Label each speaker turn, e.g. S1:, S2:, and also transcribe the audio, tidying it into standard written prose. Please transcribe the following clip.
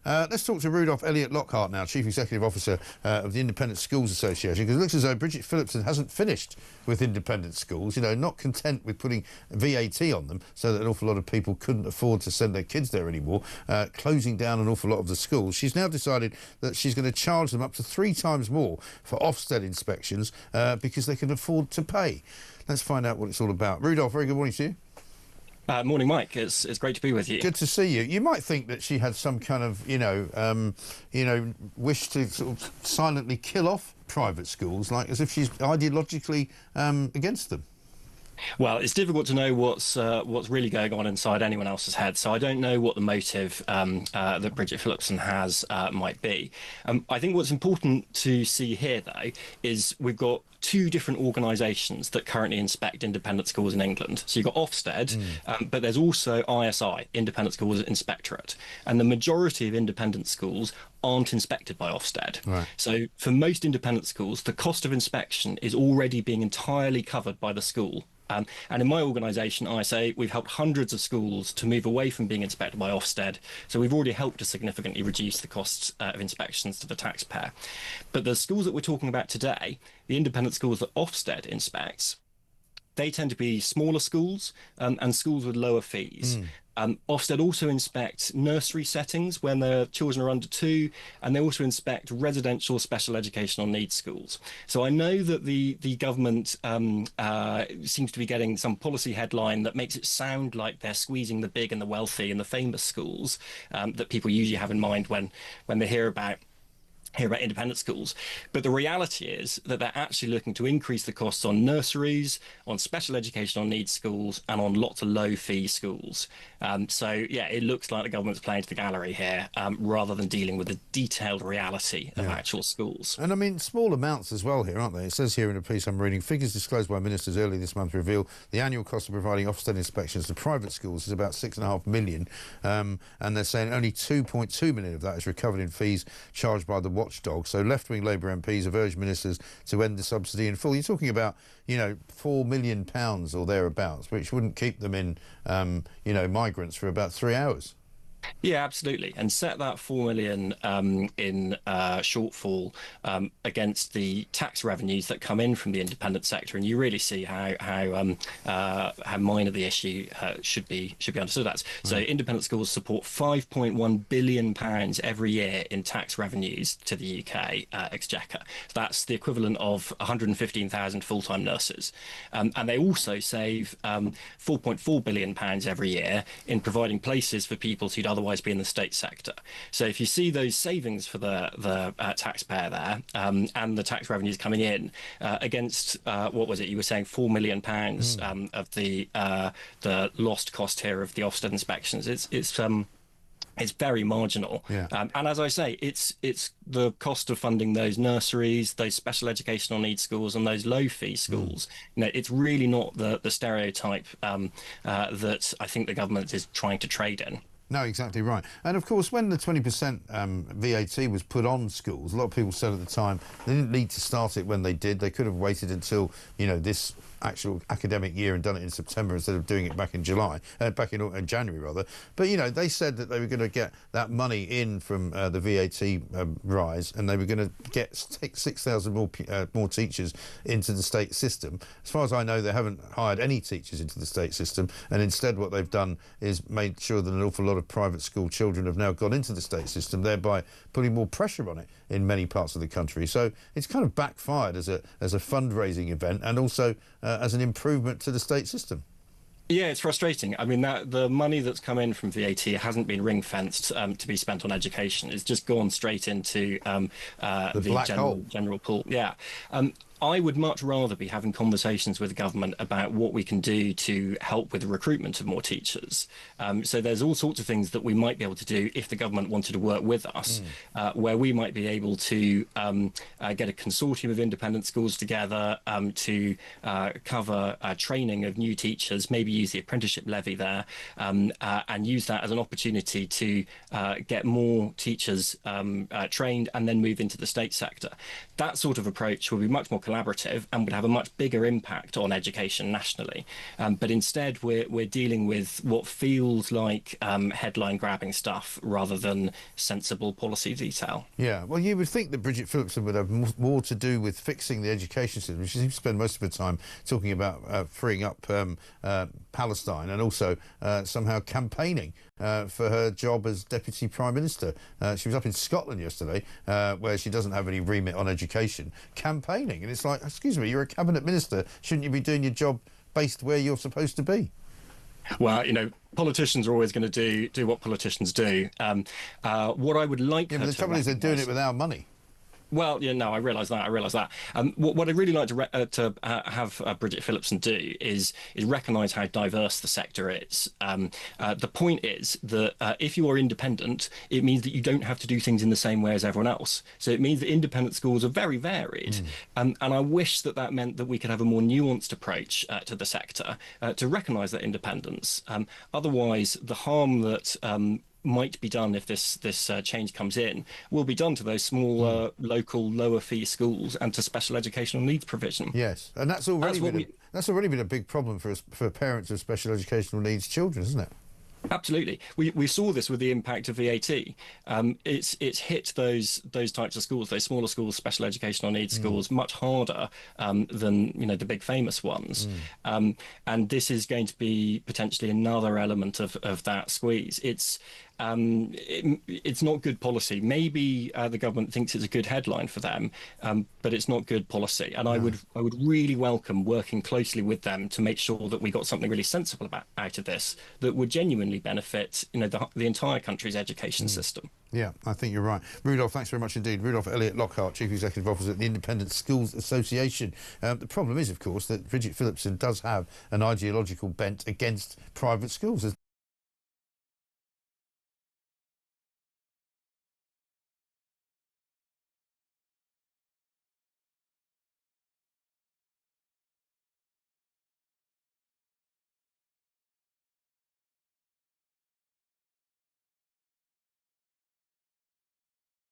S1: Let's talk to Rudolf Eliott Lockhart now, Chief Executive Officer of the Independent Schools Association, because it looks as though Bridget Phillipson hasn't finished with independent schools, you know, not content with putting VAT on them so that an awful lot of people couldn't afford to send their kids there anymore, closing down an awful lot of the schools. She's now decided that she's going to charge them up to 3 times more for Ofsted inspections because they can afford to pay. Let's find out what it's all about. Rudolf, very good morning to you.
S2: Morning, Mike. It's great to be with you.
S1: Good to see you. You might think that she had some kind of, wish to sort of silently kill off private schools, like as if she's ideologically against them.
S2: Well, it's difficult to know what's really going on inside anyone else's head, so I don't know what the motive that Bridget Phillipson has might be. I think what's important to see here, though, is we've got 2 different organisations that currently inspect independent schools in England. So you've got Ofsted, but there's also ISI, Independent Schools Inspectorate, and the majority of independent schools aren't inspected by Ofsted.
S1: Right.
S2: So for most independent schools, the cost of inspection is already being entirely covered by the school. And in my organisation, ISA, we've helped hundreds of schools to move away from being inspected by Ofsted. So we've already helped to significantly reduce the costs of inspections to the taxpayer. But the schools that we're talking about today, the independent schools that Ofsted inspects, they tend to be smaller schools and schools with lower fees. Ofsted also inspect nursery settings when their children are under 2, and they also inspect residential special educational needs schools. So I know that the government seems to be getting some policy headline that makes it sound like they're squeezing the big and the wealthy and the famous schools that people usually have in mind when they hear about independent schools. But the reality is that they're actually looking to increase the costs on nurseries, on special educational needs schools, and on lots of low fee schools. So yeah, it looks like the government's playing to the gallery here rather than dealing with the detailed reality of actual schools.
S1: And I mean, small amounts as well here, aren't they? It says here in a piece I'm reading, figures disclosed by ministers earlier this month reveal the annual cost of providing Ofsted inspections to private schools is about £6.5 million. And they're saying only 2.2 million of that is recovered in fees charged by the watchdog. So left-wing Labour MPs have urged ministers to end the subsidy in full. You're talking about, £4 million or thereabouts, which wouldn't keep them in, migrants for about 3 hours.
S2: Yeah, absolutely. And set that 4 million in shortfall against the tax revenues that come in from the independent sector, and you really see how minor the issue should be understood as. So independent schools support £5.1 billion every year in tax revenues to the UK exchequer. That's the equivalent of 115,000 full-time nurses. And they also save £4.4 billion every year in providing places for people who'd otherwise be in the state sector. So if you see those savings for the taxpayer there and the tax revenues coming in against what was it you were saying, £4 million of the lost cost here of the Ofsted inspections, it's very marginal.
S1: Yeah.
S2: And as I say, it's the cost of funding those nurseries, those special educational needs schools, and those low fee schools. It's really not the stereotype that I think the government is trying to trade in.
S1: No, exactly right. And of course, when the 20% VAT was put on schools, a lot of people said at the time they didn't need to start it when they did. They could have waited until, this actual academic year and done it in September instead of doing it back in January rather. But they said that they were going to get that money in from the VAT rise, and they were going to get 6,000 more teachers into the state system. As far as I know, they haven't hired any teachers into the state system, and instead what they've done is made sure that an awful lot of private school children have now gone into the state system, thereby putting more pressure on it in many parts of the country. So it's kind of backfired as a fundraising event, and also as an improvement to the state system.
S2: Yeah, it's frustrating. I mean, the money that's come in from VAT hasn't been ring-fenced to be spent on education. It's just gone straight into the general pool. Yeah. I would much rather be having conversations with the government about what we can do to help with the recruitment of more teachers. So there's all sorts of things that we might be able to do if the government wanted to work with us, where we might be able to get a consortium of independent schools together to cover training of new teachers, maybe use the apprenticeship levy there, and use that as an opportunity to get more teachers trained and then move into the state sector. That sort of approach will be much more collaborative and would have a much bigger impact on education nationally. But instead, we're dealing with what feels like headline grabbing stuff rather than sensible policy detail.
S1: Yeah, well, you would think that Bridget Phillipson would have more to do with fixing the education system. She seems to spend most of her time talking about freeing up Palestine and also somehow campaigning for her job as Deputy Prime Minister. She was up in Scotland yesterday, where she doesn't have any remit on education, campaigning. And it's like, excuse me, you're a cabinet minister. Shouldn't you be doing your job based where you're supposed to be?
S2: Well, politicians are always going to do what politicians do. What I would like
S1: Yeah, but the trouble is they're doing it with our money.
S2: Well, yeah, no, I realise that. What I'd really like to have Bridget Phillipson do is recognise how diverse the sector is. The point is that if you are independent, it means that you don't have to do things in the same way as everyone else. So it means that independent schools are very varied. And I wish that meant that we could have a more nuanced approach to the sector to recognise that independence. Otherwise, the harm that might be done if this change comes in will be done to those smaller local lower fee schools and to special educational needs provision.
S1: Yes, and that's already been a big problem for parents of special educational needs children, isn't it?
S2: Absolutely. We saw this with the impact of VAT. It's hit those types of schools, those smaller schools, special educational needs schools, much harder than the big famous ones. And this is going to be potentially another element of that squeeze. It's not good policy. Maybe the government thinks it's a good headline for them, but it's not good policy. And I would really welcome working closely with them to make sure that we got something really sensible out of this that would genuinely benefit the entire country's education system.
S1: Yeah, I think you're right. Rudolf, thanks very much indeed. Rudolf Eliott Lockhart, Chief Executive Officer at the Independent Schools Association. The problem is, of course, that Bridget Phillipson does have an ideological bent against private schools.